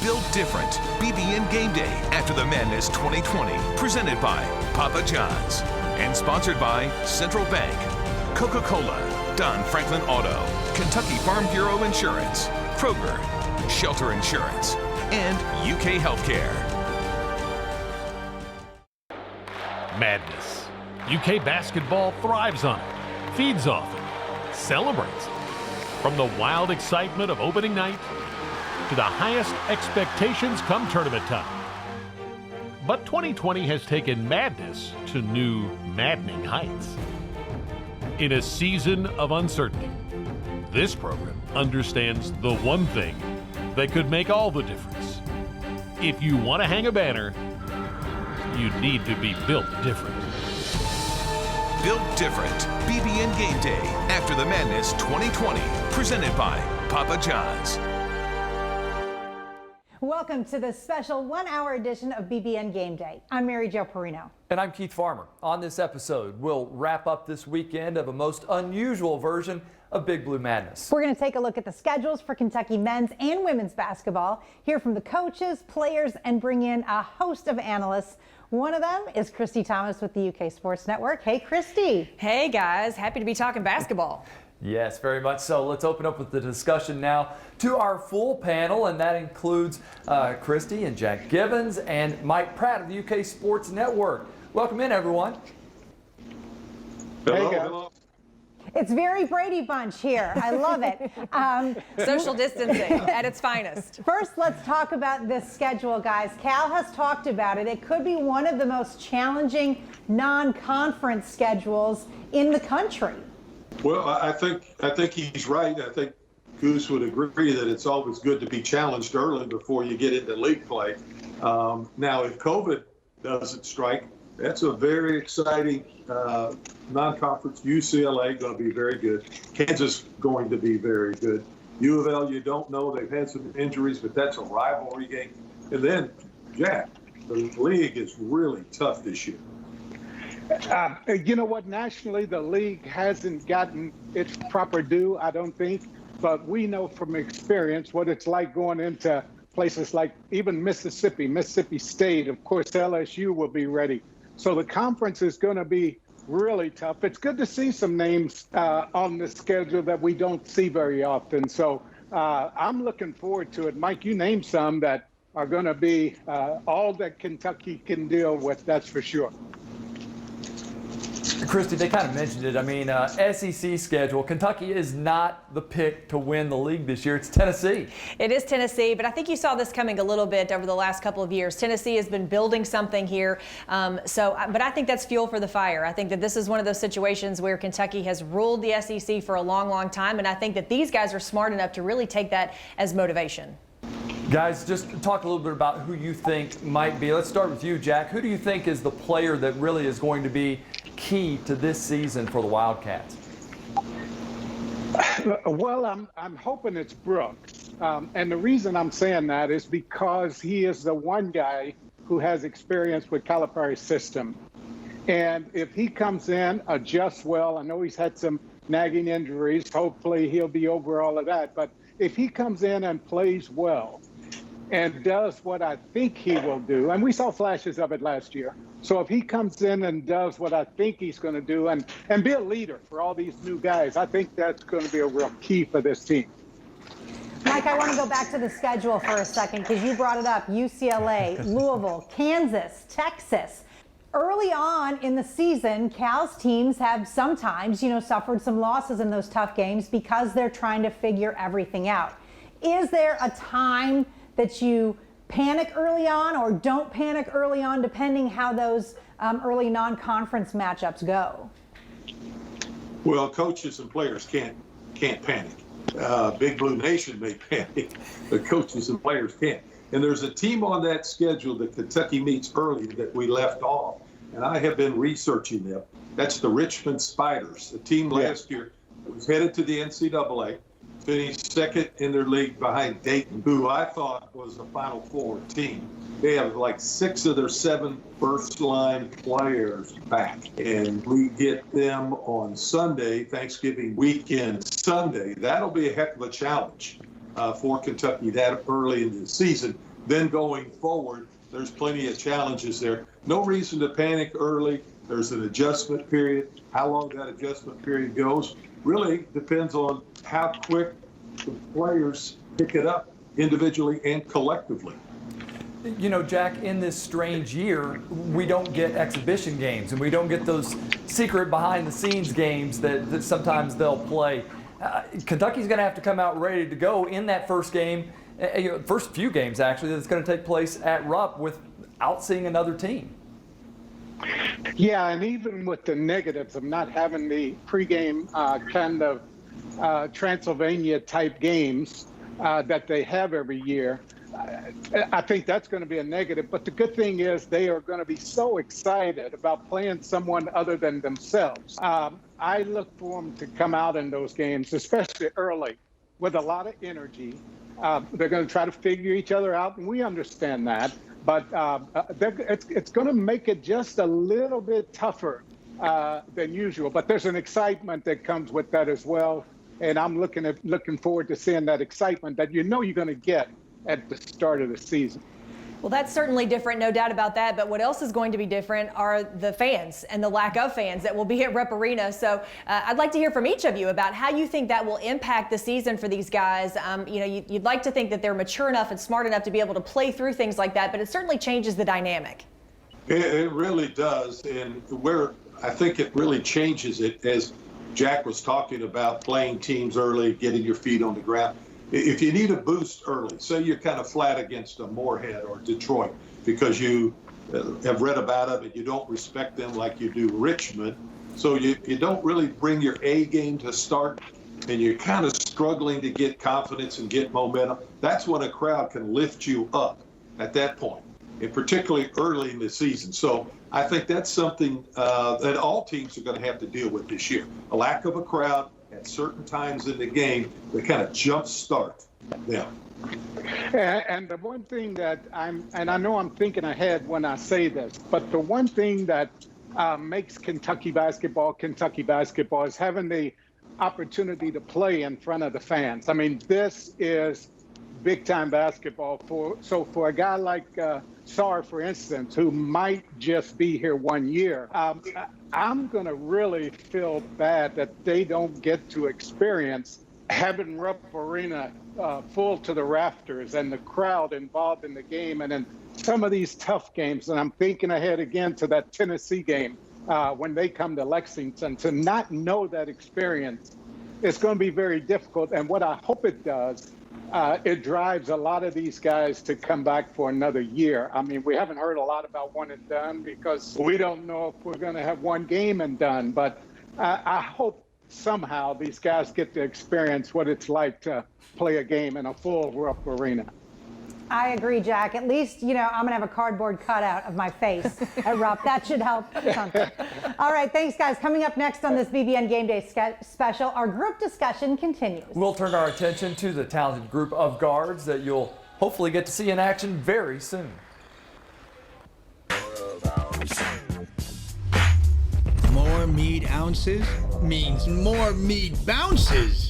Built Different, BBN Game Day After the Madness 2020, presented by Papa John's and sponsored by Central Bank, Coca-Cola, Don Franklin Auto, Kentucky Farm Bureau Insurance, Kroger, Shelter Insurance, and UK Healthcare. Madness. UK basketball thrives on it, feeds off it, celebrates it. From the wild excitement of opening night to the highest expectations come tournament time. But 2020 has taken madness to new, maddening heights. In a season of uncertainty, this program understands the one thing that could make all the difference. If you want to hang a banner, you need to be built different. Built Different, BBN Game Day After the Madness 2020, presented by Papa John's. Welcome to the special one-hour edition of BBN Game Day. I'm Mary Jo Perino. And I'm Keith Farmer. On this episode, we'll wrap up this weekend of a most unusual version of Big Blue Madness. We're going to take a look at the schedules for Kentucky men's and women's basketball, hear from the coaches, players, and bring in a host of analysts. One of them is Christy Thomas with the UK Sports Network. Hey, Christy. Hey, guys. Happy to be talking basketball. Yes, very much so. Let's open up with the discussion now to our full panel, and that includes Christy and Jack Gibbons and Mike Pratt of the UK Sports Network. Welcome in, everyone. Hello. Hey, hello. It's very Brady Bunch here. I love it. Social distancing at its finest. First, let's talk about this schedule, guys. Cal has talked about it. It could be one of the most challenging non-conference schedules in the country. Well, I think he's right. I think Goose would agree that it's always good to be challenged early before you get into league play. Now, if COVID doesn't strike, that's a very exciting non-conference. UCLA going to be very good. Kansas going to be very good. U of L, you don't know. They've had some injuries, but that's a rivalry game. And then, Jack, the league is really tough this year. You know what? Nationally, the league hasn't gotten its proper due, I don't think. But we know from experience what it's like going into places like even Mississippi State. Of course, LSU will be ready. So the conference is going to be really tough. It's good to see some names on the schedule that we don't see very often. So I'm looking forward to it. Mike, you named some that are going to be all that Kentucky can deal with, that's for sure. Christy, they kind of mentioned it. I mean, SEC schedule. Kentucky is not the pick to win the league this year. It's Tennessee. It is Tennessee, but I think you saw this coming a little bit over the last couple of years. Tennessee has been building something here. But I think that's fuel for the fire. I think that this is one of those situations where Kentucky has ruled the SEC for a long, long time. And I think that these guys are smart enough to really take that as motivation. Guys, just talk a little bit about who you think might be. Let's start with you, Jack. Who do you think is the player that really is going to be key to this season for the Wildcats? Well, I'm hoping it's Brooks. And the reason I'm saying that is because he is the one guy who has experience with Calipari's system. And if he comes in, adjusts well, I know he's had some nagging injuries. Hopefully he'll be over all of that. But if he comes in and plays well and does what I think he will do, and we saw flashes of it last year. So if he comes in and does what I think he's going to do and be a leader for all these new guys, I think that's going to be a real key for this team. Mike, I want to go back to the schedule for a second because you brought it up. UCLA, Louisville, Kansas, Texas. Early on in the season, Cal's teams have sometimes, suffered some losses in those tough games because they're trying to figure everything out. Is there a time that you panic early on or don't panic early on, depending how those early non-conference matchups go? Well, coaches and players can't panic. Big Blue Nation may panic, but coaches and players can't. And there's a team on that schedule that Kentucky meets early that we left off, and I have been researching them. That's the Richmond Spiders, a team last year that was headed to the NCAA, finished second in their league behind Dayton, who I thought was a Final Four team. They have like 6 of their 7 first-line players back, and we get them on Sunday, Thanksgiving weekend Sunday. That'll be a heck of a challenge. for Kentucky that early in the season. Then going forward, there's plenty of challenges there. No reason to panic early. There's an adjustment period. How long that adjustment period goes really depends on how quick the players pick it up individually and collectively. You know, Jack, in this strange year, we don't get exhibition games and we don't get those secret behind-the-scenes games that sometimes they'll play. Kentucky's going to have to come out ready to go in that first game, first few games actually, that's going to take place at Rupp without seeing another team. Yeah, and even with the negatives of not having the pregame kind of Transylvania-type games that they have every year, I think that's going to be a negative. But the good thing is they are going to be so excited about playing someone other than themselves. I look for them to come out in those games, especially early, with a lot of energy. They're going to try to figure each other out, and we understand that. But it's going to make it just a little bit tougher than usual. But there's an excitement that comes with that as well. And I'm looking forward to seeing that excitement that you know you're going to get at the start of the season. Well, that's certainly different, no doubt about that. But what else is going to be different are the fans and the lack of fans that will be at Rupp Arena. So I'd like to hear from each of you about how you think that will impact the season for these guys. You'd like to think that they're mature enough and smart enough to be able to play through things like that, but it certainly changes the dynamic. It really does. And where I think it really changes it, as Jack was talking about playing teams early, getting your feet on the ground. If you need a boost early, say you're kind of flat against a Moorhead or Detroit because you have read about them and you don't respect them like you do Richmond, so you don't really bring your A game to start and you're kind of struggling to get confidence and get momentum, that's when a crowd can lift you up at that point, and particularly early in the season. So I think that's something that all teams are going to have to deal with this year. A lack of a crowd at certain times in the game that kind of jump start them. And the one thing that I know I'm thinking ahead when I say this, but the one thing that makes Kentucky basketball is having the opportunity to play in front of the fans. I mean, this is big time basketball for a guy like Sarr, for instance, who might just be here 1 year. I'm going to really feel bad that they don't get to experience having Rupp Arena full to the rafters and the crowd involved in the game. And in some of these tough games, and I'm thinking ahead again to that Tennessee game when they come to Lexington, to not know that experience, it's going to be very difficult. And what I hope it does, it drives a lot of these guys to come back for another year. I mean, we haven't heard a lot about one and done because we don't know if we're going to have one game and done. But I hope somehow these guys get to experience what it's like to play a game in a full Rupp Arena. I agree, Jack. At least, I'm going to have a cardboard cutout of my face at Rupp. That should help something. All right, thanks, guys. Coming up next on this BBN Game Day special, our group discussion continues. We'll turn our attention to the talented group of guards that you'll hopefully get to see in action very soon. More meat ounces means more meat bounces.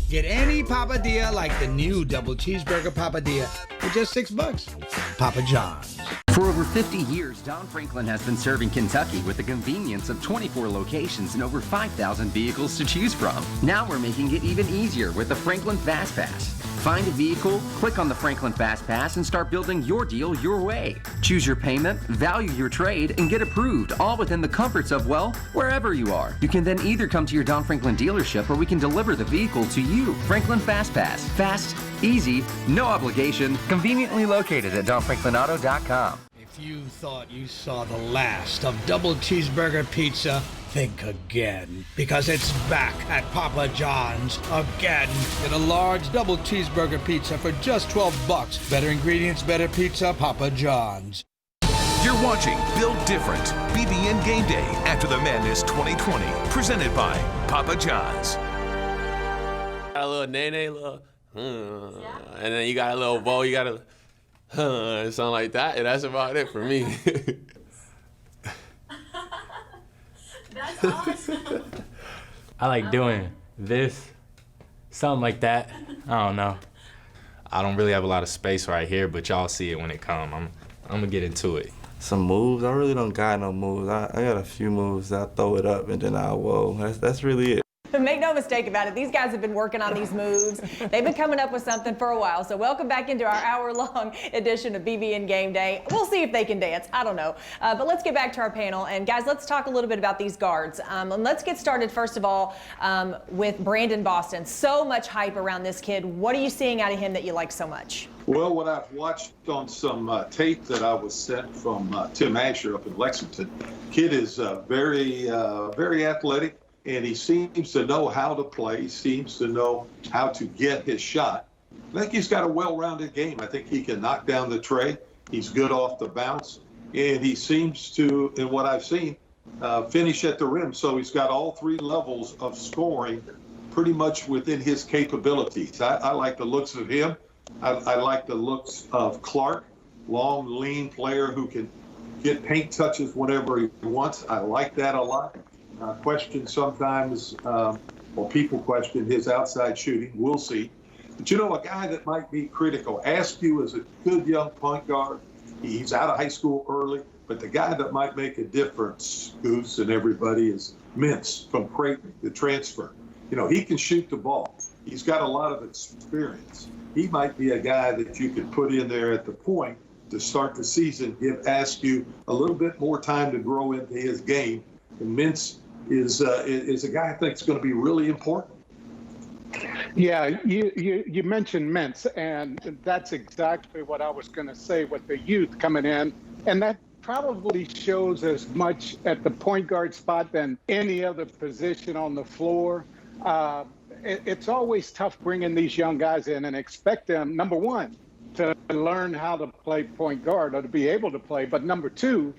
Get any papadilla like the new double cheeseburger papadilla for just $6. Papa John's. For over 50 years, Don Franklin has been serving Kentucky with the convenience of 24 locations and over 5,000 vehicles to choose from. Now we're making it even easier with the Franklin Fast Pass. Find a vehicle, click on the Franklin Fast Pass, and start building your deal your way. Choose your payment, value your trade, and get approved, all within the comforts of, well, wherever you are. You can then either come to your Don Franklin dealership or we can deliver the vehicle to you. Franklin Fast Pass. Fast, easy, no obligation, conveniently located at DonFranklinAuto.com. If you thought you saw the last of double cheeseburger pizza, think again, because it's back at Papa John's again. Get a large double cheeseburger pizza for just $12. Better ingredients, better pizza, Papa John's. You're watching Build Different, BBN Game Day After the Madness 2020, presented by Papa John's. Got a little nene, and then you got a little bow, you got a something like that, and that's about it for me. That's awesome. I like doing this, Something like that. I don't know. I don't really have a lot of space right here, but y'all see it when it come. I'm gonna get into it. Some moves? I really don't got no moves. I got a few moves. I throw it up and then I whoa. That's really it. Make no mistake about it. These guys have been working on these moves. They've been coming up with something for a while. So welcome back into our hour-long edition of BBN Game Day. We'll see if they can dance. I don't know. But let's get back to our panel. And guys, let's talk a little bit about these guards. And let's get started, first of all, with Brandon Boston. So much hype around this kid. What are you seeing out of him that you like so much? Well, what I've watched on some tape that I was sent from Tim Asher up in Lexington, kid is very athletic. And he seems to know how to play, seems to know how to get his shot. I think he's got a well-rounded game. I think he can knock down the tray. He's good off the bounce. And he seems to, in what I've seen, finish at the rim. So he's got all three levels of scoring pretty much within his capabilities. I like the looks of him. I like the looks of Clarke, long, lean player who can get paint touches whenever he wants. I like that a lot. Question sometimes, or people question his outside shooting. We'll see. But, a guy that might be critical. Askew is a good young point guard. He's out of high school early. But the guy that might make a difference, Goose and everybody, is Mintz from Creighton, the transfer. He can shoot the ball. He's got a lot of experience. He might be a guy that you could put in there at the point to start the season, give Askew a little bit more time to grow into his game. And Mintz is a guy I think is going to be really important. Yeah, you mentioned Mintz, and that's exactly what I was going to say with the youth coming in. And that probably shows as much at the point guard spot than any other position on the floor. It's always tough bringing these young guys in and expect them, number one, to learn how to play point guard or to be able to play, but number two,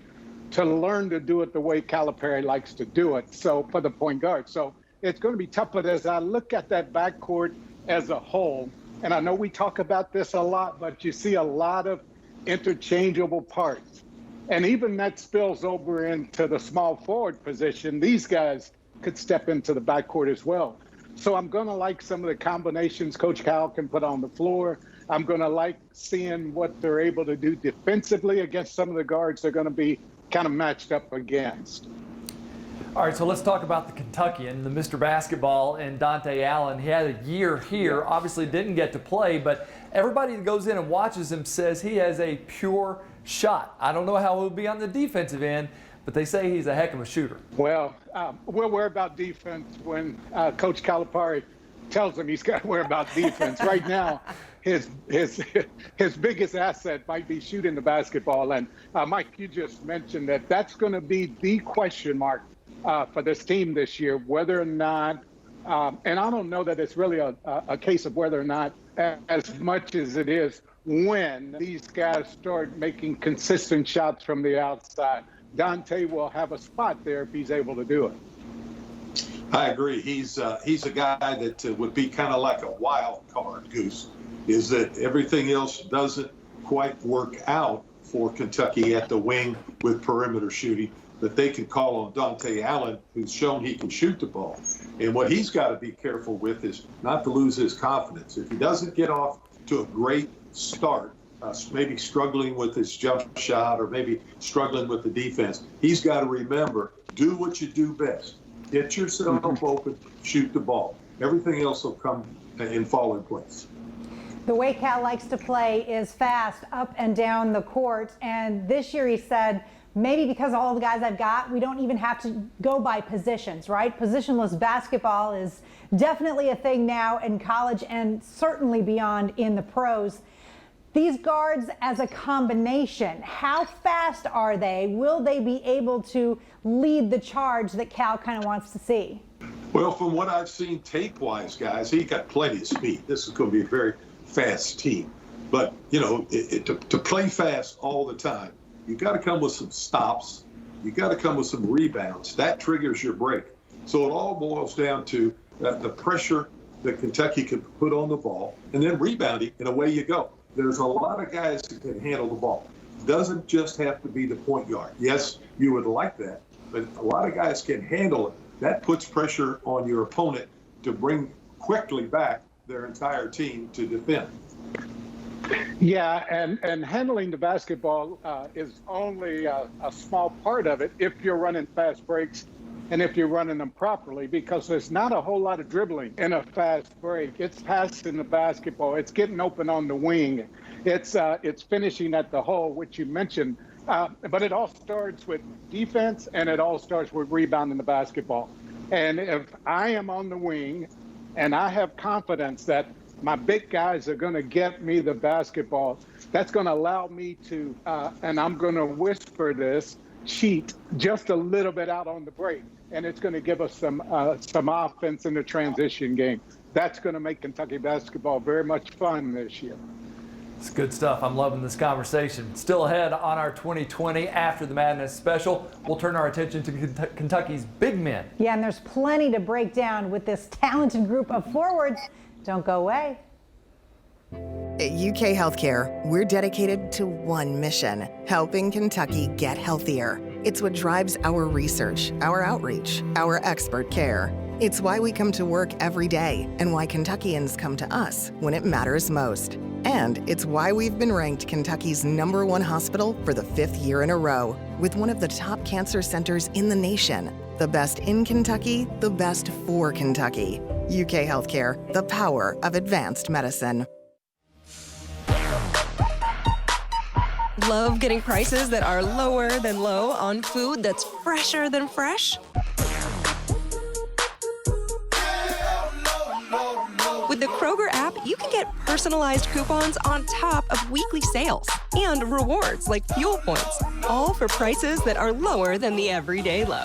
to learn to do it the way Calipari likes to do it. So for the point guard. So it's going to be tough. But as I look at that backcourt as a whole, and I know we talk about this a lot, but you see a lot of interchangeable parts. And even that spills over into the small forward position. These guys could step into the backcourt as well. So I'm going to like some of the combinations Coach Cal can put on the floor. I'm going to like seeing what they're able to do defensively against some of the guards they're going to be kind of matched up against. All right, so let's talk about the Kentuckian, the Mr. Basketball, and Dante Allen. He had a year here, obviously didn't get to play, but everybody that goes in and watches him says he has a pure shot. I don't know how he'll be on the defensive end, but they say he's a heck of a shooter. Well, we'll worry about defense when Coach Calipari tells him he's got to worry about defense. Right now, his biggest asset might be shooting the basketball. And Mike, you just mentioned that that's going to be the question mark for this team this year, whether or not, and I don't know that it's really a case of whether or not as much as it is when these guys start making consistent shots from the outside. Dante will have a spot there if he's able to do it. I agree. He's a guy that would be kind of like a wild card, Goose, is that everything else doesn't quite work out for Kentucky at the wing with perimeter shooting, that they can call on Dante Allen, who's shown he can shoot the ball. And what he's got to be careful with is not to lose his confidence. If he doesn't get off to a great start, maybe struggling with his jump shot or maybe struggling with the defense, he's got to remember, do what you do best. Get yourself open, shoot the ball. Everything else will come and fall in place. The way Cal likes to play is fast, up and down the court. And this year he said, maybe because of all the guys I've got, we don't even have to go by positions, right? Positionless basketball is definitely a thing now in college and certainly beyond in the pros. These guards as a combination, how fast are they? Will they be able to lead the charge that Cal kind of wants to see? Well, from what I've seen tape-wise, guys, he got plenty of speed. This is going to be a very fast team. But, to play fast all the time, you got to come with some stops. You got to come with some rebounds. That triggers your break. So it all boils down to the pressure that Kentucky can put on the ball and then rebounding, and away you go. There's a lot of guys who can handle the ball. It doesn't just have to be the point guard. Yes, you would like that, but a lot of guys can handle it. That puts pressure on your opponent to bring quickly back their entire team to defend. Yeah, and handling the basketball is only a small part of it if you're running fast breaks and if you're running them properly, because there's not a whole lot of dribbling in a fast break. It's passing the basketball. It's getting open on the wing. It's finishing at the hole, which you mentioned. But it all starts with defense, and it all starts with rebounding the basketball. And if I am on the wing and I have confidence that my big guys are going to get me the basketball, that's going to allow me to, and I'm going to whisper this, cheat just a little bit out on the break. And it's going to give us some offense in the transition game. That's going to make Kentucky basketball very much fun this year. It's good stuff. I'm loving this conversation. Still ahead on our 2020 After the Madness special, we'll turn our attention to Kentucky's big men. Yeah, and there's plenty to break down with this talented group of forwards. Don't go away. At UK Healthcare, we're dedicated to one mission, helping Kentucky get healthier. It's what drives our research, our outreach, our expert care. It's why we come to work every day and why Kentuckians come to us when it matters most. And it's why we've been ranked Kentucky's #1 hospital for the 5th year in a row, with one of the top cancer centers in the nation. The best in Kentucky, the best for Kentucky. UK Healthcare, the power of advanced medicine. Love getting prices that are lower than low on food that's fresher than fresh? With the Kroger app, you can get personalized coupons on top of weekly sales and rewards like fuel points, all for prices that are lower than the everyday low.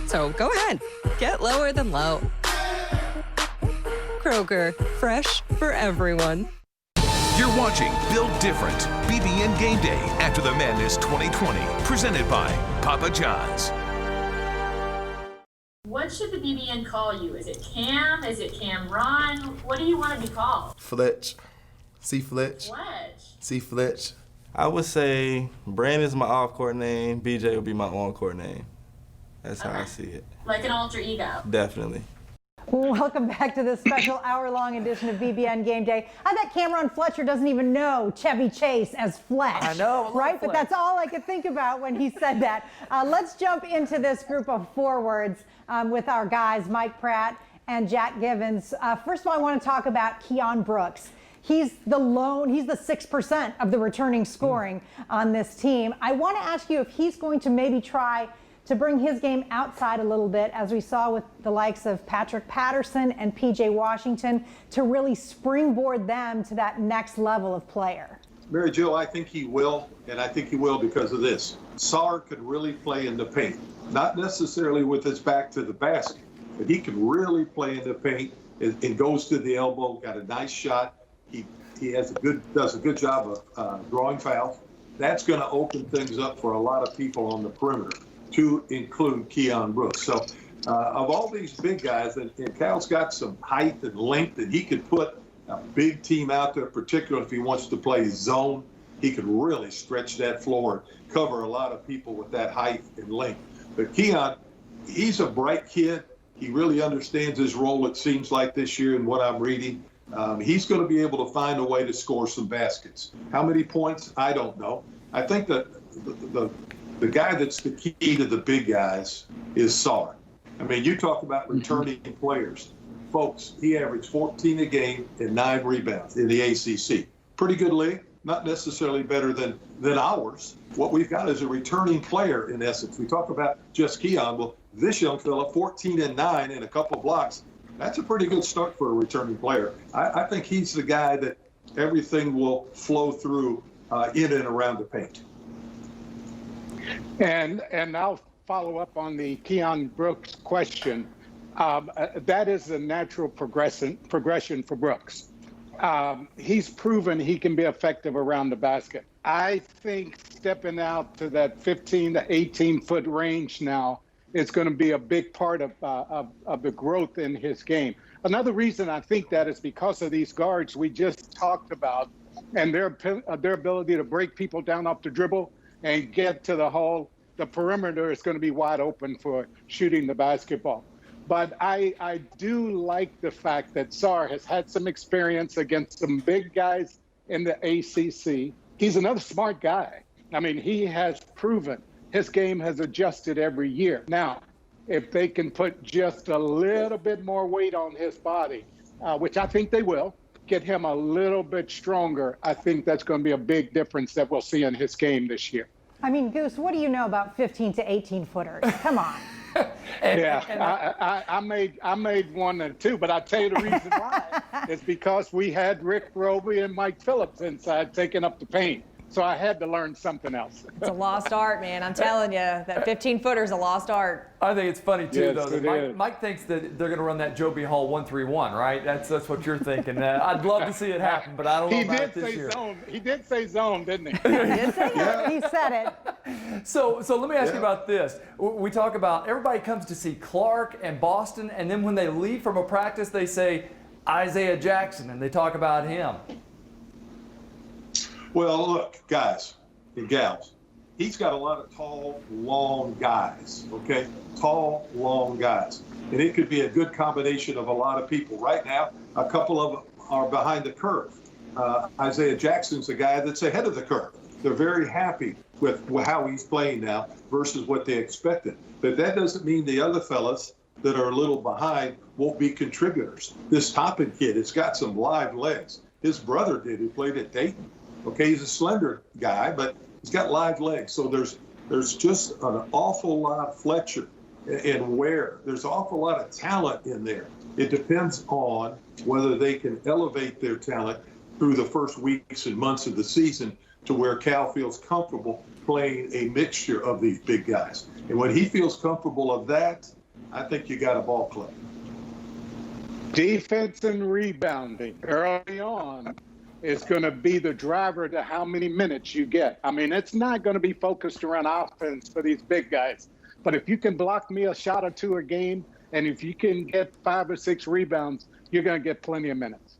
So go ahead, get lower than low. Kroger, fresh for everyone. You're watching Built Different, BBN Game Day After the Madness 2020, presented by Papa John's. What should the BBN call you? Is it Cam? Is it Cameron? What do you want to be called? Fletch. C. Fletch. Fletch. C. Fletch. I would say Brandon's my off-court name. BJ would be my on-court name. That's how I see it. Like an alter ego. Definitely. Welcome back to this special hour-long edition of BBN Game Day. I bet Cameron Fletcher doesn't even know Chevy Chase as Fletch. I know, right? Fletch. But that's all I could think about when he said that. Let's jump into this group of forwards with our guys, Mike Pratt and Jack Givens. First of all, I want to talk about Keon Brooks. He's the 6% of the returning scoring on this team. I want to ask you if he's going to maybe try to bring his game outside a little bit, as we saw with the likes of Patrick Patterson and P.J. Washington, to really springboard them to that next level of player. Mary Jo, I think he will, and I think he will because of this. Sarr could really play in the paint, not necessarily with his back to the basket, but he can really play in the paint and goes to the elbow, got a nice shot. He does a good job of drawing fouls. That's going to open things up for a lot of people on the perimeter, to include Keon Brooks. So of all these big guys, and Cal's got some height and length, and he could put a big team out there, particularly if he wants to play zone. He could really stretch that floor and cover a lot of people with that height and length. But Keon, he's a bright kid. He really understands his role, it seems like, this year in what I'm reading. He's going to be able to find a way to score some baskets. How many points? I don't know. I think that the guy that's the key to the big guys is Sarr. I mean, you talk about returning players. Folks, he averaged 14 a game and 9 rebounds in the ACC. Pretty good league, not necessarily better than ours. What we've got is a returning player, in essence. We talk about just Keon. Well, this young fella, 14 and 9 in a couple blocks, that's a pretty good start for a returning player. I think he's the guy that everything will flow through in and around the paint. And I'll follow up on the Keon Brooks question. That is the natural progression for Brooks. He's proven he can be effective around the basket. I think stepping out to that 15 to 18-foot range now is going to be a big part of the growth in his game. Another reason I think that is because of these guards we just talked about and their ability to break people down off the dribble and get to the hole. The perimeter is going to be wide open for shooting the basketball. But I do like the fact that Sarr has had some experience against some big guys in the ACC. He's another smart guy. I mean, he has proven his game has adjusted every year. Now, if they can put just a little bit more weight on his body, which I think they will, get him a little bit stronger, I think that's going to be a big difference that we'll see in his game this year. I mean, Goose, what do you know about 15 to 18 footers? Come on. I made 1 and 2, but I tell you the reason why. It's because we had Rick Roby and Mike Phillips inside taking up the paint. So I had to learn something else. It's a lost art, man. I'm telling you, that 15-footer is a lost art. I think it's funny, too, Yes, though, that Mike thinks that they're going to run that Joe B. Hall 1-3-1, right? That's what you're thinking. I'd love to see it happen, but I don't know about it this year. He did say zone, didn't he? He did say it. He said it. So let me ask you about this. We talk about everybody comes to see Clarke and Boston, and then when they leave from a practice, they say Isaiah Jackson, and they talk about him. Well, look, guys and gals, he's got a lot of tall, long guys, okay? Tall, long guys. And it could be a good combination of a lot of people. Right now, a couple of them are behind the curve. Isaiah Jackson's a guy that's ahead of the curve. They're very happy with how he's playing now versus what they expected. But that doesn't mean the other fellas that are a little behind won't be contributors. This Toppin kid has got some live legs. His brother did, who played at Dayton. Okay, he's a slender guy, but he's got live legs. So there's just an awful lot of Fletcher and Ware. There's an awful lot of talent in there. It depends on whether they can elevate their talent through the first weeks and months of the season to where Cal feels comfortable playing a mixture of these big guys. And when he feels comfortable of that, I think you got a ball club. Defense and rebounding early on is going to be the driver to how many minutes you get. I mean, it's not going to be focused around offense for these big guys. But if you can block me a shot or two a game, and if you can get 5 or 6 rebounds, you're going to get plenty of minutes.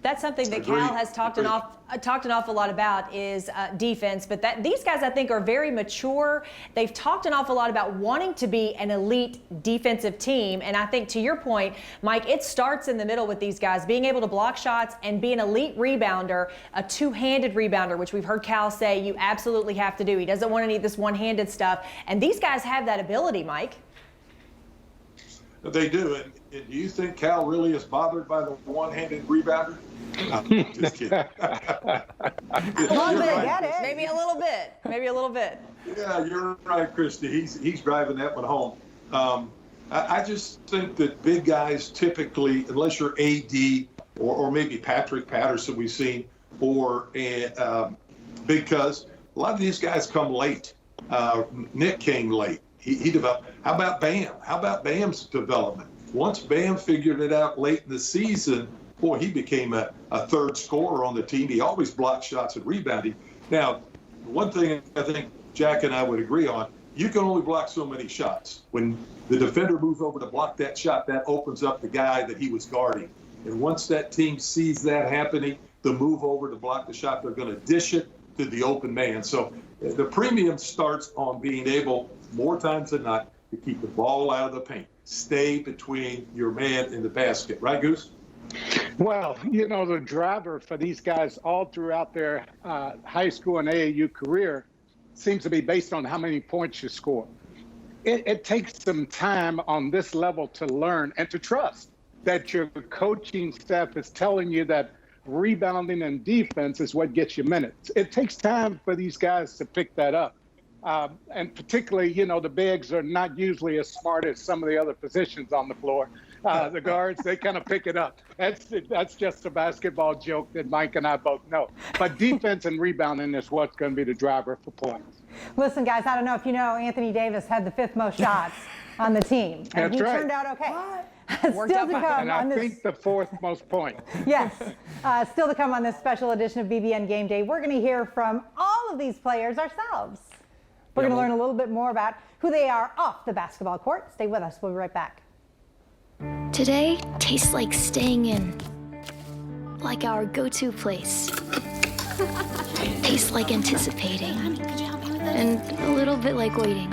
That's something that Cal has talked an awful lot about is defense. But these guys, I think, are very mature. They've talked an awful lot about wanting to be an elite defensive team. And I think, to your point, Mike, it starts in the middle with these guys being able to block shots and be an elite rebounder, a two-handed rebounder, which we've heard Cal say you absolutely have to do. He doesn't want to need this one-handed stuff. And these guys have that ability, Mike. They do. And do you think Cal really is bothered by the one-handed rebounder? I'm just kidding. Right. Maybe a little bit. Maybe a little bit. Yeah, you're right, Christy. He's driving that one home. I just think that big guys typically, unless you're AD or maybe Patrick Patterson we've seen, or because a lot of these guys come late. Nick came late. He developed. How about Bam? How about Bam's development? Once Bam figured it out late in the season, boy, he became a third scorer on the team. He always blocked shots and rebounding. Now, one thing I think Jack and I would agree on, you can only block so many shots. When the defender moves over to block that shot, that opens up the guy that he was guarding. And once that team sees that happening, the move over to block the shot, they're going to dish it to the open man. So the premium starts on being able, more times than not, to keep the ball out of the paint. Stay between your man and the basket. Right, Goose? Well, the driver for these guys all throughout their high school and AAU career seems to be based on how many points you score. It takes some time on this level to learn and to trust that your coaching staff is telling you that rebounding and defense is what gets you minutes. It takes time for these guys to pick that up. And particularly, the bigs are not usually as smart as some of the other positions on the floor. The guards, they kind of pick it up. That's just a basketball joke that Mike and I both know. But defense and rebounding is what's going to be the driver for points. Listen, guys, I don't know if you know, Anthony Davis had the 5th most shots on the team. And That's right. He turned out okay. Worked Still to come and on I this. think the 4th most points. Yes. Still to come on this special edition of BBN Game Day, we're going to hear from all of these players ourselves. We're going to learn a little bit more about who they are off the basketball court. Stay with us. We'll be right back. Today tastes like staying in, like our go-to place. Tastes like anticipating, and a little bit like waiting.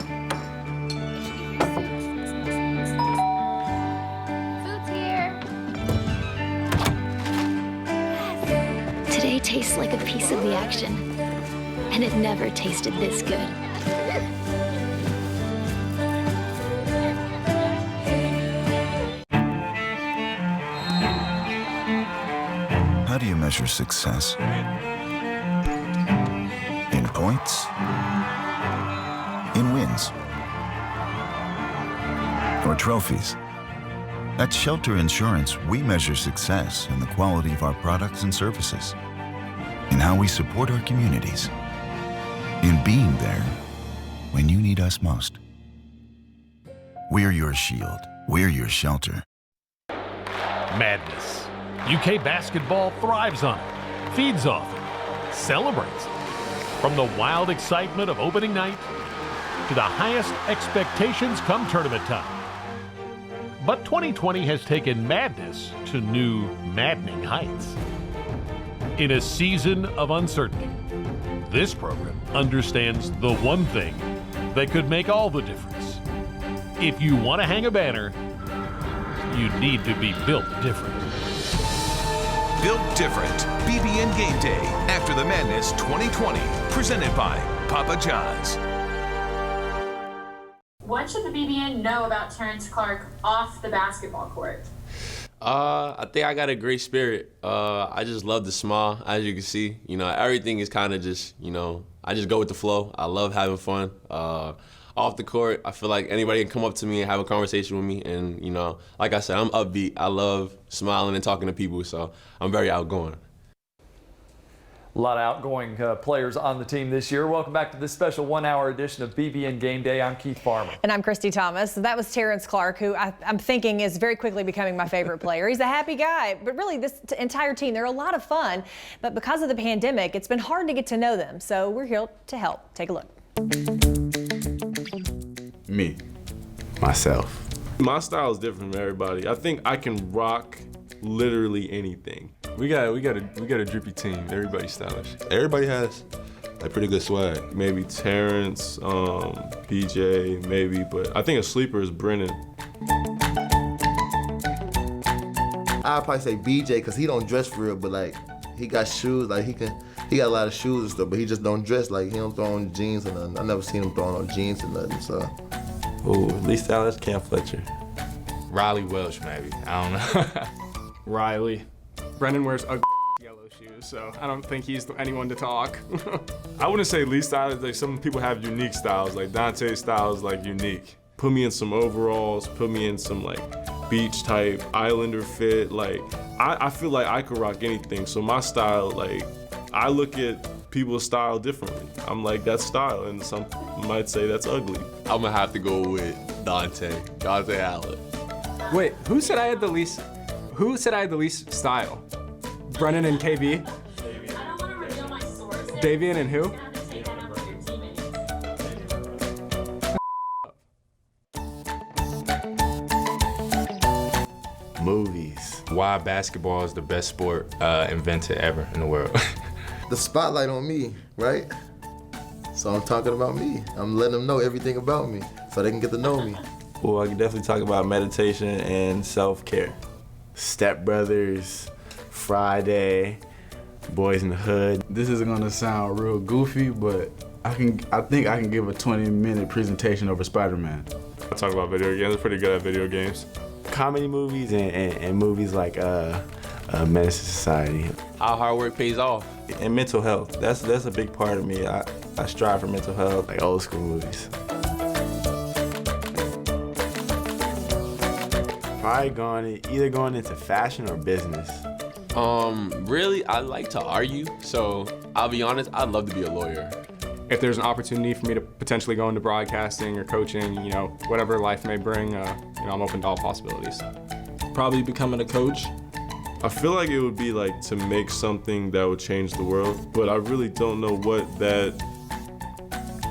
tastes like a piece of the action. And it never tasted this good. How do you measure success? In points? In wins? Or trophies? At Shelter Insurance, we measure success in the quality of our products and services, in how we support our communities, in being there when you need us most. We're your shield. We're your shelter. Madness. UK basketball thrives on it, feeds off it, celebrates it. From the wild excitement of opening night to the highest expectations come tournament time. But 2020 has taken madness to new, maddening heights. In a season of uncertainty, this program understands the one thing that could make all the difference. If you want to hang a banner, you need to be built different. Built Different, BBN Game Day, After the Madness 2020, presented by Papa John's. What should the BBN know about Terrence Clarke off the basketball court? I think I got a great spirit. I just love to smile, as you can see. You know, everything is kind of just, you know, I just go with the flow. I love having fun. Off the court, I feel like anybody can come up to me and have a conversation with me. And, you know, like I said, I'm upbeat. I love smiling and talking to people, so I'm very outgoing. A lot of outgoing players on the team this year. Welcome back to this special 1-hour edition of BBN Game Day. I'm Keith Farmer. And I'm Christy Thomas. That was Terrence Clarke, who I'm thinking is very quickly becoming my favorite player. He's a happy guy, but really this entire team, they're a lot of fun. But because of the pandemic, it's been hard to get to know them. So we're here to help. Take a look. Me. Myself. My style is different from everybody. I think I can rock literally anything. We got a drippy team. Everybody's stylish. Everybody has a pretty good swag. Maybe Terrence, BJ, maybe, but I think a sleeper is Brennan. I'd probably say BJ because he don't dress for real, but like he got shoes, like he got a lot of shoes and stuff, but he just don't dress, like he don't throw on jeans or nothing. I never seen him throwing on jeans or nothing, so. Ooh, least stylish, Cam Fletcher. Riley Welch, maybe. I don't know. Riley. Brennan wears ugly yellow shoes, so I don't think he's anyone to talk. I wouldn't say least stylish. Like, some people have unique styles. Like Dante's style is like unique. Put me in some overalls, put me in some like beach type, Islander fit. Like, I feel like I could rock anything. So my style, like, I look at people's style differently. I'm like, that's style, and some might say that's ugly. I'm gonna have to go with Dante Allen. Wait, who said I had the least style? Brennan and KB? I don't want to reveal my source. Davian and who? You're gonna have to take that up with your teammates. Movies. Why basketball is the best sport invented ever in the world. The spotlight on me, right? So I'm talking about me. I'm letting them know everything about me so they can get to know me. Well, I can definitely talk about meditation and self-care. Step Brothers, Friday, Boys in the Hood. This isn't gonna sound real goofy, but I think I can give a 20-minute presentation over Spider-Man. I talk about video games. I'm pretty good at video games. Comedy movies and movies like Menace to Society. How hard work pays off. And mental health. That's a big part of me. I strive for mental health, like old school movies. Probably either going into fashion or business. Really, I like to argue, so I'll be honest, I'd love to be a lawyer. If there's an opportunity for me to potentially go into broadcasting or coaching, you know, whatever life may bring, you know, I'm open to all possibilities. Probably becoming a coach. I feel like it would be like to make something that would change the world, but I really don't know what that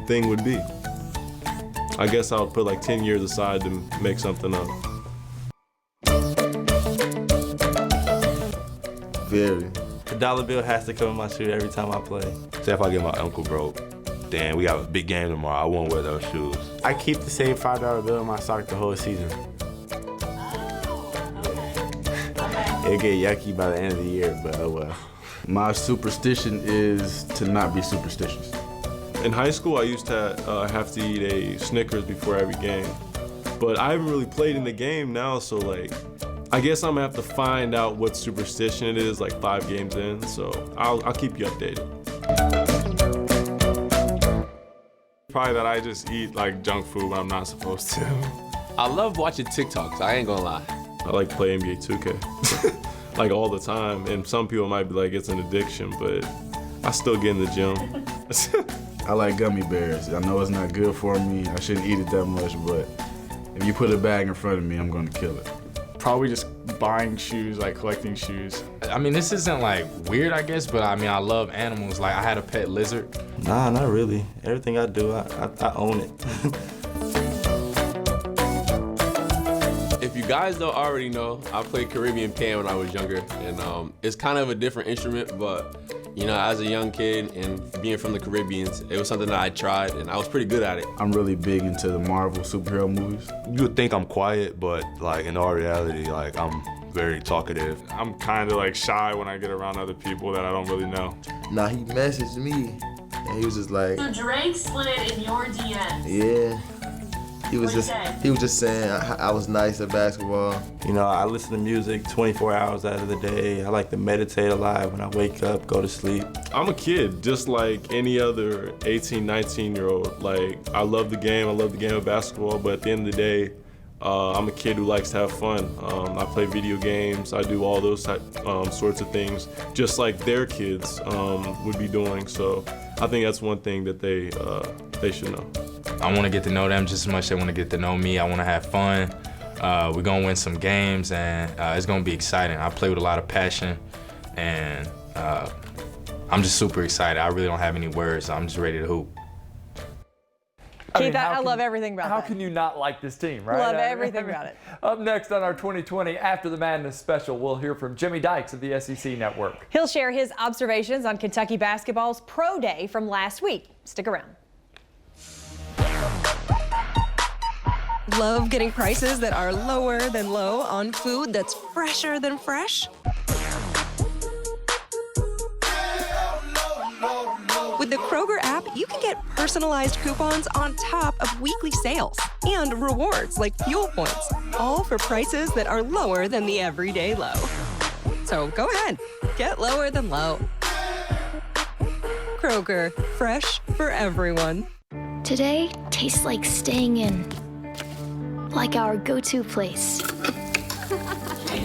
thing would be. I guess I'll put like 10 years aside to make something up. Very. The dollar bill has to come in my shoe every time I play. Say if I get my ankle broke, damn, we got a big game tomorrow, I won't wear those shoes. I keep the same $5 bill in my sock the whole season. It'll get yucky by the end of the year, but oh well. My superstition is to not be superstitious. In high school, I used to have to eat a Snickers before every game. But I haven't really played in the game now, so like, I guess I'm gonna have to find out what superstition it is like 5 games in, so I'll keep you updated. Probably that I just eat like junk food when I'm not supposed to. I love watching TikToks, I ain't gonna lie. I like to play NBA 2K, like all the time, and some people might be like it's an addiction, but I still get in the gym. I like gummy bears. I know it's not good for me. I shouldn't eat it that much, but if you put a bag in front of me, I'm gonna kill it. Probably just buying shoes, like collecting shoes. I mean, this isn't like weird, I guess, but I mean, I love animals. Like I had a pet lizard. Nah, not really. Everything I do, I own it. If you guys don't already know, I played Caribbean piano when I was younger, and it's kind of a different instrument, but you know, as a young kid and being from the Caribbean, it was something that I tried, and I was pretty good at it. I'm really big into the Marvel superhero movies. You would think I'm quiet, but like in all reality, like I'm very talkative. I'm kind of like shy when I get around other people that I don't really know. Nah, he messaged me, and he was just like, So Drake slid in your DMs. yeah. He was just saying I was nice at basketball. You know, I listen to music 24 hours out of the day. I like to meditate a lot when I wake up, go to sleep. I'm a kid, just like any other 18, 19-year-old. Like, I love the game of basketball, but at the end of the day, I'm a kid who likes to have fun. I play video games, I do all those sorts of things, just like their kids would be doing. So I think that's one thing that they should know. I want to get to know them just as much as they want to get to know me. I want to have fun. We're going to win some games, and it's going to be exciting. I play with a lot of passion, and I'm just super excited. I really don't have any words. I'm just ready to hoop. Keith, I love everything about How that. can you not like this team, right? Love everything about it. Up next on our 2020 After the Madness special, we'll hear from Jimmy Dykes of the SEC Network. He'll share his observations on Kentucky basketball's pro day from last week. Stick around. Love getting prices that are lower than low on food that's fresher than fresh? With the Kroger app, you can get personalized coupons on top of weekly sales and rewards like fuel points, all for prices that are lower than the everyday low. So go ahead, get lower than low. Kroger, fresh for everyone. Today tastes like staying in. Like our go-to place.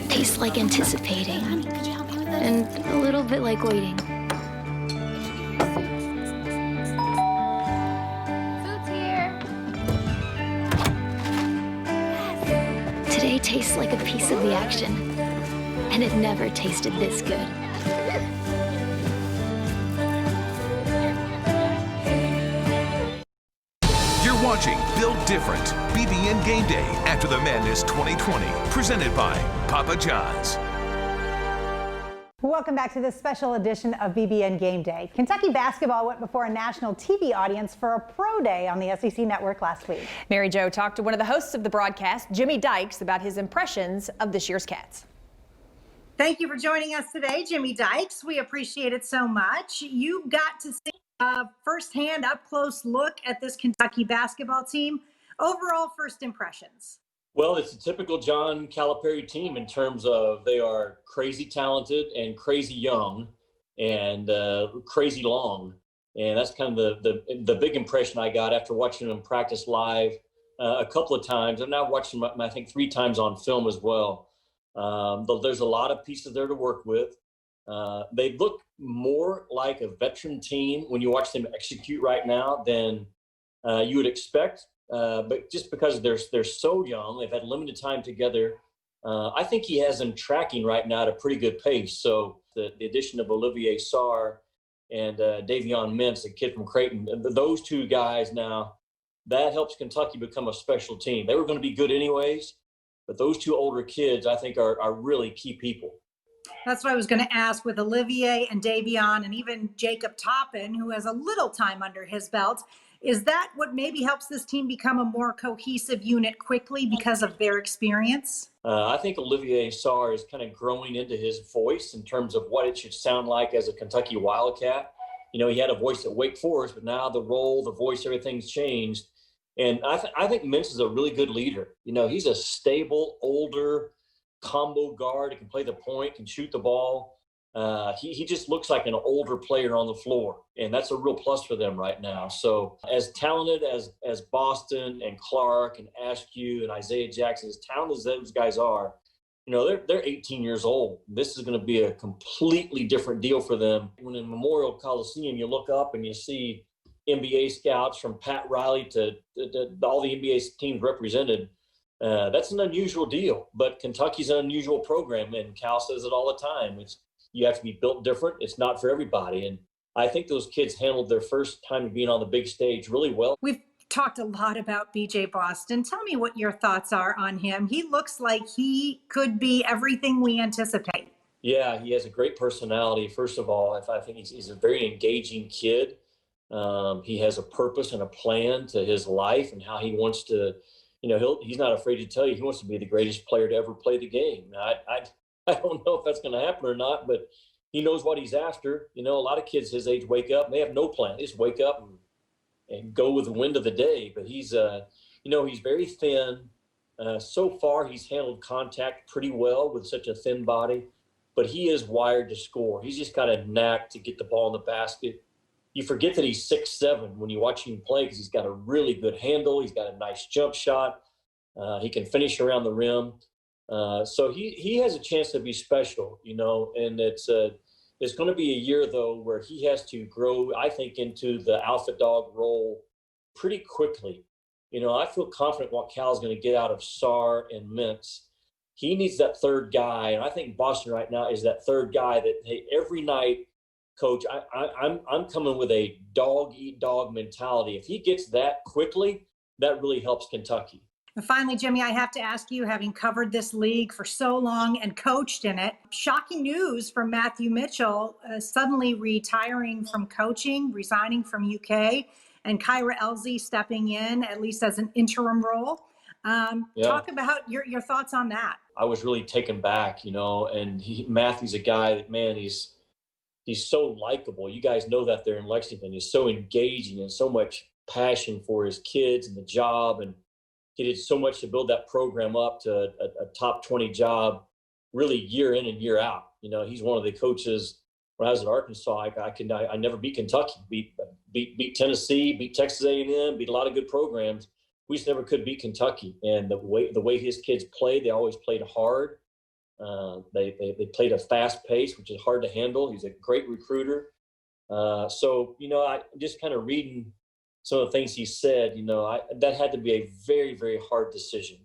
Tastes like anticipating. And a little bit like waiting. Today tastes like a piece of the action. And it never tasted this good. You're watching Built Different, BBN Game Day After the Madness 2020, presented by Papa John's. Welcome back to this special edition of BBN Game Day. Kentucky basketball went before a national TV audience for a pro day on the SEC Network last week. Mary Jo talked to one of the hosts of the broadcast, Jimmy Dykes, about his impressions of this year's Cats. Thank you for joining us today, Jimmy Dykes. We appreciate it so much. You got to see a firsthand, up-close look at this Kentucky basketball team. Overall, first impressions. Well, it's a typical John Calipari team in terms of they are crazy talented and crazy young and crazy long. And that's kind of the big impression I got after watching them practice live a couple of times. I've now watched them, I think, 3 times on film as well. But there's a lot of pieces there to work with. They look more like a veteran team when you watch them execute right now than you would expect. But just because they're so young, they've had limited time together. I think he has them tracking right now at a pretty good pace. So the addition of Olivier Sarr and Davion Mintz, a kid from Creighton, those 2 guys now, that helps Kentucky become a special team. They were going to be good anyways, but those 2 older kids, I think, are really key people. That's what I was going to ask with Olivier and Davion and even Jacob Toppin, who has a little time under his belt. Is that what maybe helps this team become a more cohesive unit quickly because of their experience? I think Olivier Sarr is kind of growing into his voice in terms of what it should sound like as a Kentucky Wildcat. You know, he had a voice at Wake Forest, but now the role, the voice, everything's changed. And I think Mintz is a really good leader. You know, he's a stable, older combo guard. He can play the point, can shoot the ball. He just looks like an older player on the floor, and that's a real plus for them right now. So as talented as Boston and Clarke and Askew and Isaiah Jackson, as talented as those guys are, you know, they're 18 years old. This is going to be a completely different deal for them. When in Memorial Coliseum, you look up and you see NBA scouts from Pat Riley to all the NBA teams represented. That's an unusual deal, but Kentucky's an unusual program, and Cal says it all the time. You have to be built different. It's not for everybody. And I think those kids handled their first time being on the big stage really well. We've talked a lot about BJ Boston. Tell me what your thoughts are on him. He looks like he could be everything we anticipate. Yeah, he has a great personality. First of all, I think he's a very engaging kid. He has a purpose and a plan to his life and how he wants to, you know, he's not afraid to tell you he wants to be the greatest player to ever play the game. I don't know if that's going to happen or not, but he knows what he's after. You know, a lot of kids his age wake up and they have no plan. They just wake up and go with the wind of the day. But he's, you know, he's very thin. So far, he's handled contact pretty well with such a thin body, but he is wired to score. He's just got a knack to get the ball in the basket. You forget that he's 6'7" when you watch him play because he's got a really good handle. He's got a nice jump shot. He can finish around the rim. So he has a chance to be special, you know, and it's going to be a year, though, where he has to grow, I think, into the alpha dog role pretty quickly. You know, I feel confident what Cal's going to get out of Sarr and Mintz. He needs that third guy, and I think Boston right now is that third guy that, hey, every night, Coach, I'm coming with a dog-eat-dog mentality. If he gets that quickly, that really helps Kentucky. And finally, Jimmy, I have to ask you, having covered this league for so long and coached in it, shocking news from Matthew Mitchell, suddenly retiring from coaching, resigning from UK, and Kyra Elzy stepping in, at least as an interim role. Talk about your thoughts on that. I was really taken back, you know, and Matthew's a guy that, man, he's so likable. You guys know that there in Lexington. He's so engaging and so much passion for his kids and the job, and he did so much to build that program up to a top 20 job, really year in and year out. You know, he's one of the coaches. When I was at Arkansas, I never beat Kentucky, beat Tennessee, beat Texas A&M, beat a lot of good programs. We just never could beat Kentucky. And the way his kids played, they always played hard. They played a fast pace, which is hard to handle. He's a great recruiter. So, you know, I just kind of reading some of the things he said, you know, that had to be a very, very hard decision.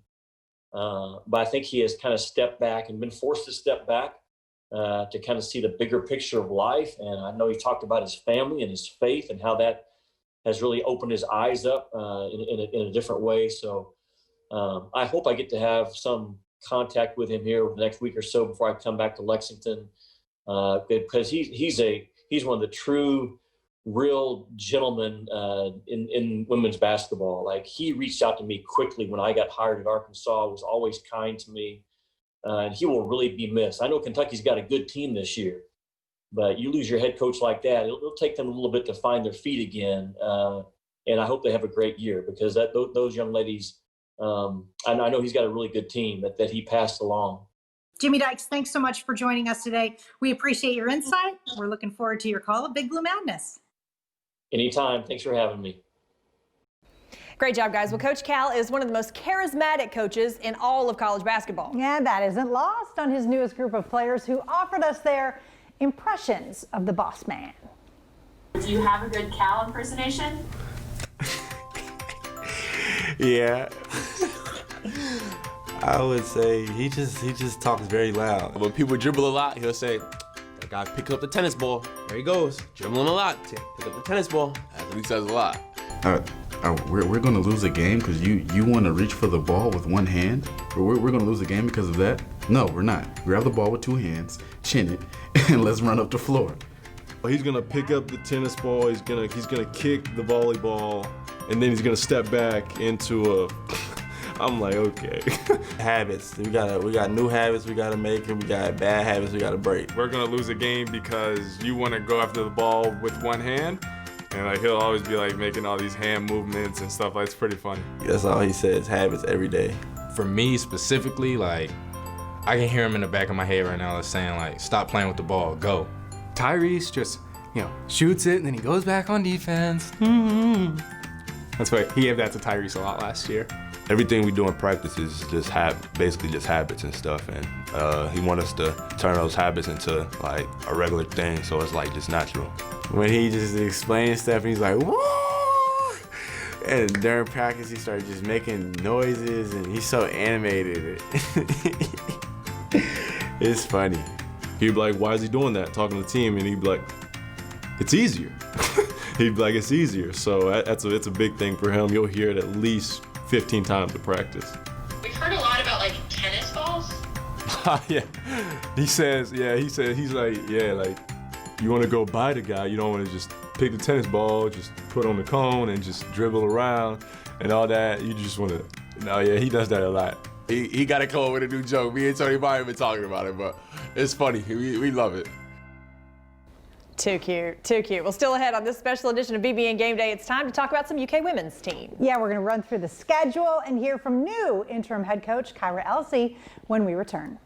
But I think he has kind of stepped back and been forced to step back to kind of see the bigger picture of life. And I know he talked about his family and his faith and how that has really opened his eyes up in a different way. So I hope I get to have some contact with him here over the next week or so before I come back to Lexington, because he's one of the true real gentleman in women's basketball. Like, he reached out to me quickly when I got hired at Arkansas, was always kind to me, and he will really be missed. I know Kentucky's got a good team this year, but you lose your head coach like that, it'll take them a little bit to find their feet again, and I hope they have a great year, because those young ladies, I know he's got a really good team that he passed along. Jimmy Dykes, thanks so much for joining us today. We appreciate your insight. We're looking forward to your call at Big Blue Madness. Anytime. Thanks for having me. Great job, guys. Well, Coach Cal is one of the most charismatic coaches in all of college basketball. Yeah, that isn't lost on his newest group of players who offered us their impressions of the boss man. Do you have a good Cal impersonation? Yeah. I would say he just talks very loud. When people dribble a lot, he'll say, "That guy pick up the tennis ball. There he goes, dribbling a lot. Pick up the tennis ball." That's what he says a lot. We're gonna lose a game because you want to reach for the ball with one hand? We're gonna lose a game because of that? No, we're not. Grab the ball with two hands, chin it, and let's run up the floor. He's gonna pick up the tennis ball. He's gonna kick the volleyball. and then he's gonna step back into a. I'm like, okay. Habits. We got new habits we gotta make, and we got bad habits we gotta break. We're gonna lose a game because you want to go after the ball with one hand, and like he'll always be like making all these hand movements and stuff. Like, it's pretty funny. That's all he says. Habits every day. For me specifically, like, I can hear him in the back of my head right now saying like, stop playing with the ball, go. Tyrese just, shoots it and then he goes back on defense. That's why he gave that to Tyrese a lot last year. Everything we do in practice is just basically just habits and stuff, and he wants us to turn those habits into like a regular thing, so it's like just natural. When he just explains stuff, he's like, whoa! And during practice, he started just making noises, and he's so animated. It's funny. He'd be like, why is he doing that? Talking to the team, and he'd be like, it's easier. He'd be like, it's easier. So it's a big thing for him. You'll hear it at least 15 times at practice. We've heard a lot about like tennis balls. Yeah. He's like, you want to go by the guy. You don't want to just pick the tennis ball, just put on the cone and just dribble around and all that. You just want to, he does that a lot. He got to come up with a new joke. Me and Tony might have been talking about it, but it's funny. We love it. Too cute, too cute. Well, still ahead on this special edition of BBN Game Day, it's time to talk about some UK women's team. Yeah, we're going to run through the schedule and hear from new interim head coach Kyra Elzy when we return.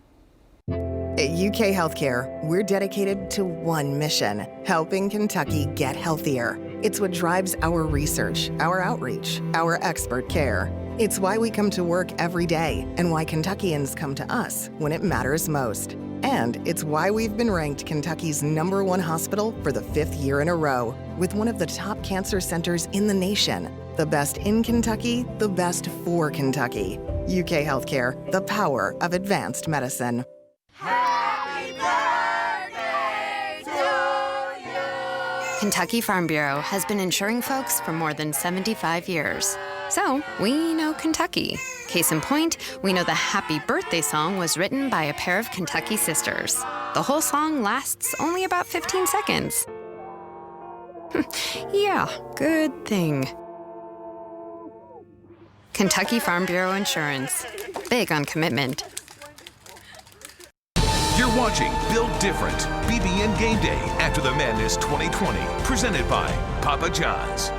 At UK Healthcare, we're dedicated to one mission, helping Kentucky get healthier. It's what drives our research, our outreach, our expert care. It's why we come to work every day and why Kentuckians come to us when it matters most. And it's why we've been ranked Kentucky's #1 hospital for the 5th year in a row, with one of the top cancer centers in the nation. The best in Kentucky, the best for Kentucky. UK Healthcare, the power of advanced medicine. Kentucky Farm Bureau has been insuring folks for more than 75 years. So, we know Kentucky. Case in point, we know the Happy Birthday song was written by a pair of Kentucky sisters. The whole song lasts only about 15 seconds. Yeah, good thing. Kentucky Farm Bureau Insurance. Big on commitment. You're watching Build Different, BBN Game Day After the Madness 2020, presented by Papa John's.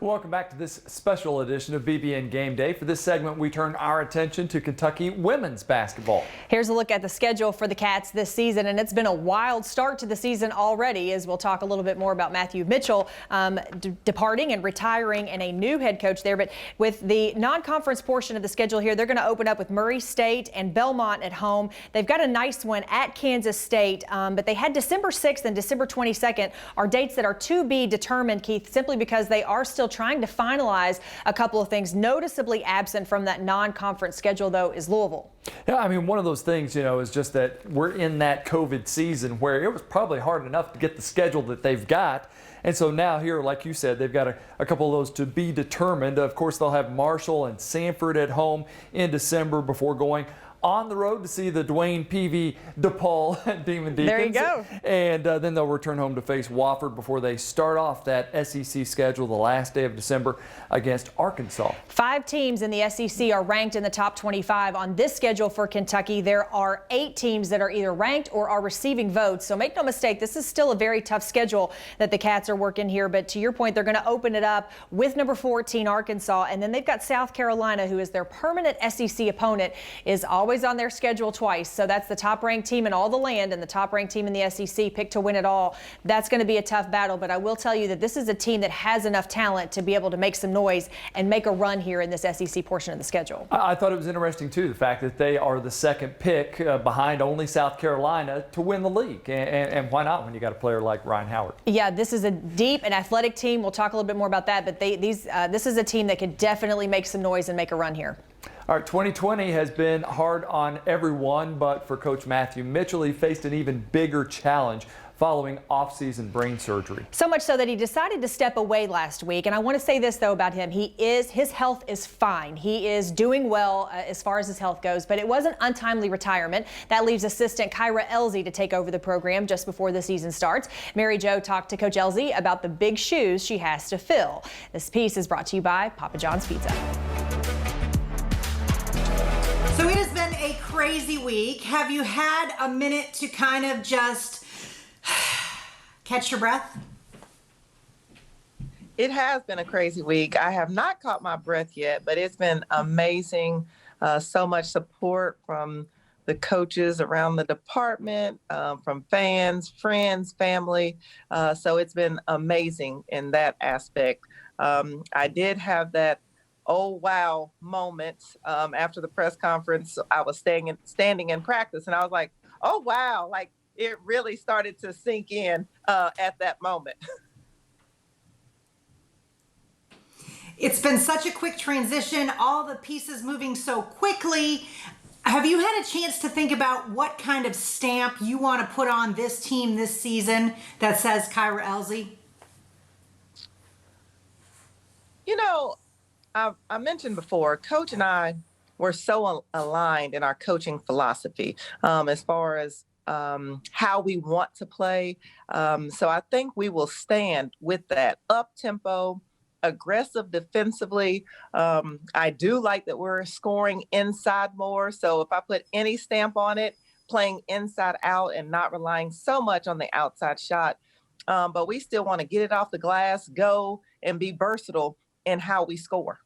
Welcome back to this special edition of BBN Game Day. For this segment, we turn our attention to Kentucky women's basketball. Here's a look at the schedule for the Cats this season, and it's been a wild start to the season already, as we'll talk a little bit more about Matthew Mitchell departing and retiring and a new head coach there. But with the non-conference portion of the schedule here, they're going to open up with Murray State and Belmont at home. They've got a nice one at Kansas State, but they had December 6th and December 22nd are dates that are to be determined, Keith, simply because they are still trying to finalize a couple of things. Noticeably absent from that non-conference schedule, though, is Louisville. Yeah, I mean, one of those things, is just that we're in that COVID season where it was probably hard enough to get the schedule that they've got. And so now here, like you said, they've got a couple of those to be determined. Of course, they'll have Marshall and Sanford at home in December before going on the road to see the Dwayne Peavy DePaul Demon Deacons. There you go. And then they'll return home to face Wofford before they start off that SEC schedule the last day of December against Arkansas. 5 teams in the SEC are ranked in the top 25 on this schedule for Kentucky. There are 8 teams that are either ranked or are receiving votes. So make no mistake, this is still a very tough schedule that the Cats are working here. But to your point, they're going to open it up with number 14 Arkansas, and then they've got South Carolina, who is their permanent SEC opponent, is always always on their schedule twice. So that's the top-ranked team in all the land and the top-ranked team in the SEC picked to win it all. That's going to be a tough battle, but I will tell you that this is a team that has enough talent to be able to make some noise and make a run here in this SEC portion of the schedule. I thought it was interesting, too, the fact that they are the second pick behind only South Carolina to win the league. And why not when you got a player like Ryan Howard? Yeah, this is a deep and athletic team. We'll talk a little bit more about that, but this is a team that could definitely make some noise and make a run here. All right, 2020 has been hard on everyone, but for Coach Matthew Mitchell, he faced an even bigger challenge following off-season brain surgery. So much so that he decided to step away last week. And I want to say this, though, about him. His health is fine. He is doing well as far as his health goes, but it was an untimely retirement. That leaves assistant Kyra Elzy to take over the program just before the season starts. Mary Jo talked to Coach Elzy about the big shoes she has to fill. This piece is brought to you by Papa John's Pizza. So it has been a crazy week. Have you had a minute to kind of just catch your breath? It has been a crazy week. I have not caught my breath yet, but it's been amazing. So much support from the coaches around the department, from fans, friends, family. So it's been amazing in that aspect. I did have that oh wow moment after the press conference. I was standing in practice, and I was like, oh wow, like it really started to sink in at that moment. It's been such a quick transition, all the pieces moving so quickly. Have you had a chance to think about what kind of stamp you want to put on this team this season that says Kyra Elzy? You know, I mentioned before, Coach and I were so aligned in our coaching philosophy as far as how we want to play. So I think we will stand with that up-tempo, aggressive defensively. I do like that we're scoring inside more. So if I put any stamp on it, playing inside out and not relying so much on the outside shot. But we still want to get it off the glass, go, and be versatile in how we score.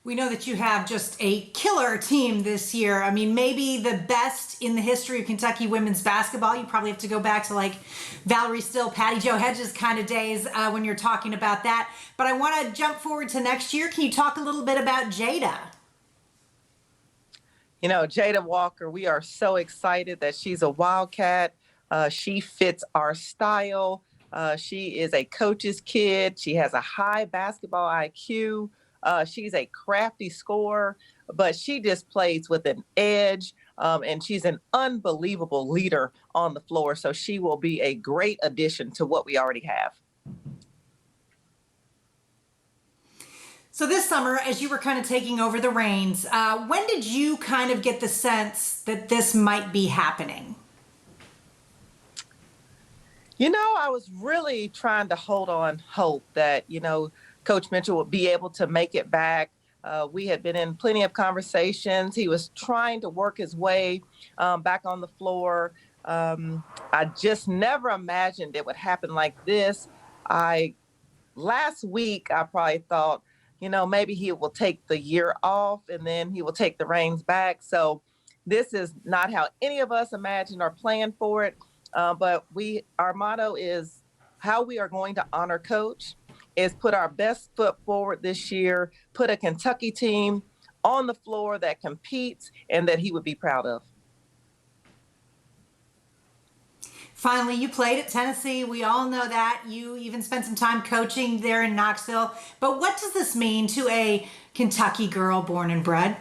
We know that you have just a killer team this year. I mean, maybe the best in the history of Kentucky women's basketball. You probably have to go back to like Valerie Still, Patty Jo Hedges kind of days when you're talking about that. But I want to jump forward to next year. Can you talk a little bit about Jada? You know, Jada Walker, we are so excited that she's a Wildcat. She fits our style. She is a coach's kid. She has a high basketball IQ. She's a crafty scorer, but she just plays with an edge, and she's an unbelievable leader on the floor. So she will be a great addition to what we already have. So this summer, as you were kind of taking over the reins, when did you kind of get the sense that this might be happening? You know, I was really trying to hold on hope that, you know, Coach Mitchell would be able to make it back. We had been in plenty of conversations. He was trying to work his way back on the floor. I just never imagined it would happen like this. Last week, I probably thought, you know, maybe he will take the year off and then he will take the reins back. So this is not how any of us imagined or planned for it. But our motto is how we are going to honor Coach is put our best foot forward this year, put a Kentucky team on the floor that competes and that he would be proud of. Finally, you played at Tennessee. We all know that. You even spent some time coaching there in Knoxville. But what does this mean to a Kentucky girl born and bred?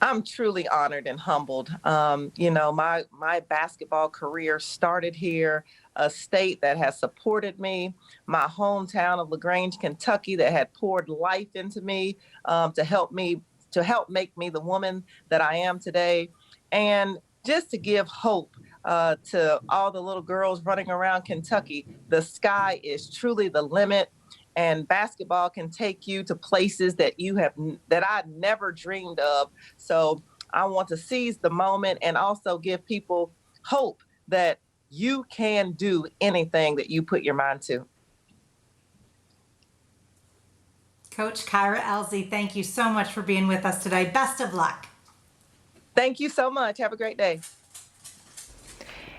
I'm truly honored and humbled. You know, my basketball career started here, a state that has supported me, my hometown of LaGrange, Kentucky, that had poured life into me to help make me the woman that I am today. And just to give hope to all the little girls running around Kentucky, the sky is truly the limit. And basketball can take you to places that I never dreamed of. So I want to seize the moment and also give people hope that you can do anything that you put your mind to. Coach Kyra Elzy, thank you so much for being with us today. Best of luck. Thank you so much. Have a great day.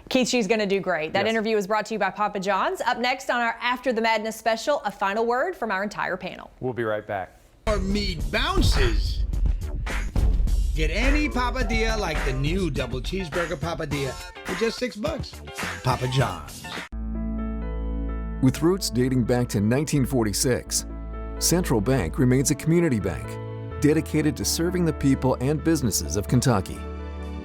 Keith, she's going to do great. That Yes. interview was brought to you by Papa John's. Up next on our After the Madness special, a final word from our entire panel. We'll be right back. More meat bounces. Get any papadilla like the new double cheeseburger papadilla for just $6. Papa John's. With roots dating back to 1946, Central Bank remains a community bank dedicated to serving the people and businesses of Kentucky.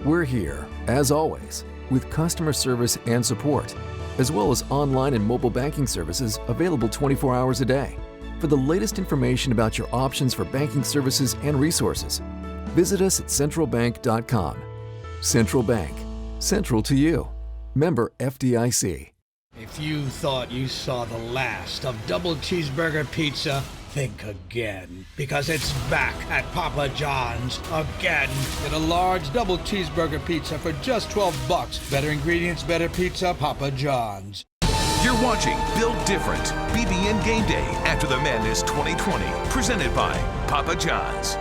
We're here, as always, with customer service and support, as well as online and mobile banking services available 24 hours a day. For the latest information about your options for banking services and resources, visit us at centralbank.com. Central Bank, central to you. Member FDIC. If you thought you saw the last of double cheeseburger pizza, think again, because it's back at Papa John's again. Get a large double cheeseburger pizza for just $12. Better ingredients, better pizza, Papa John's. You're watching Build Different, BBN Game Day After the Madness 2020, presented by Papa John's.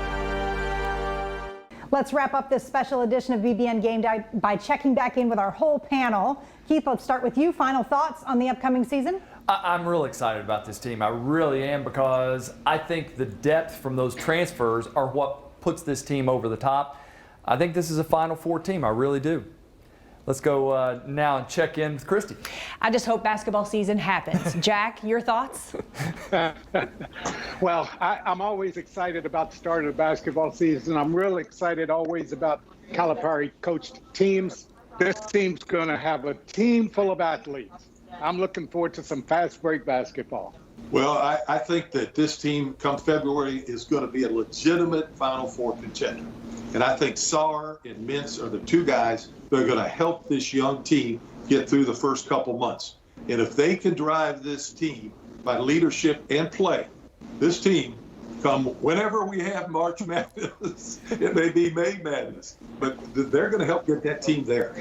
Let's wrap up this special edition of BBN Game Day by checking back in with our whole panel. Keith, let's start with you. Final thoughts on the upcoming season? I'm real excited about this team. I really am, because I think the depth from those transfers are what puts this team over the top. I think this is a Final Four team. I really do. Let's go now and check in with Christy. I just hope basketball season happens. Jack, your thoughts? Well, I'm always excited about the start of the basketball season. I'm real excited always about Calipari coached teams. This team's going to have a team full of athletes. I'm looking forward to some fast break basketball. Well, I think that this team come February is going to be a legitimate Final Four contender. And I think Sarr and Mintz are the two guys that are going to help this young team get through the first couple months. And if they can drive this team by leadership and play, this team, come whenever we have March Madness, it may be May Madness, but they're going to help get that team there.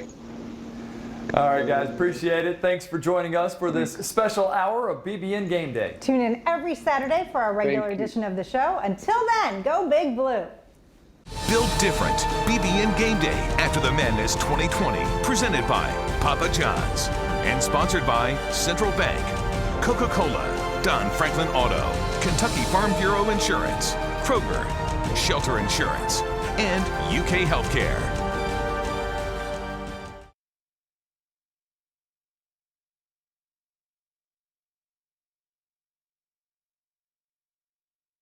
All right, guys, appreciate it. Thanks for joining us for this special hour of BBN Game Day. Tune in every Saturday for our regular edition of the show. Until then, go Big Blue. Build Different, BBN Game Day After the Madness 2020, presented by Papa John's and sponsored by Central Bank, Coca-Cola, Don Franklin Auto, Kentucky Farm Bureau Insurance, Kroger, Shelter Insurance, and UK Healthcare.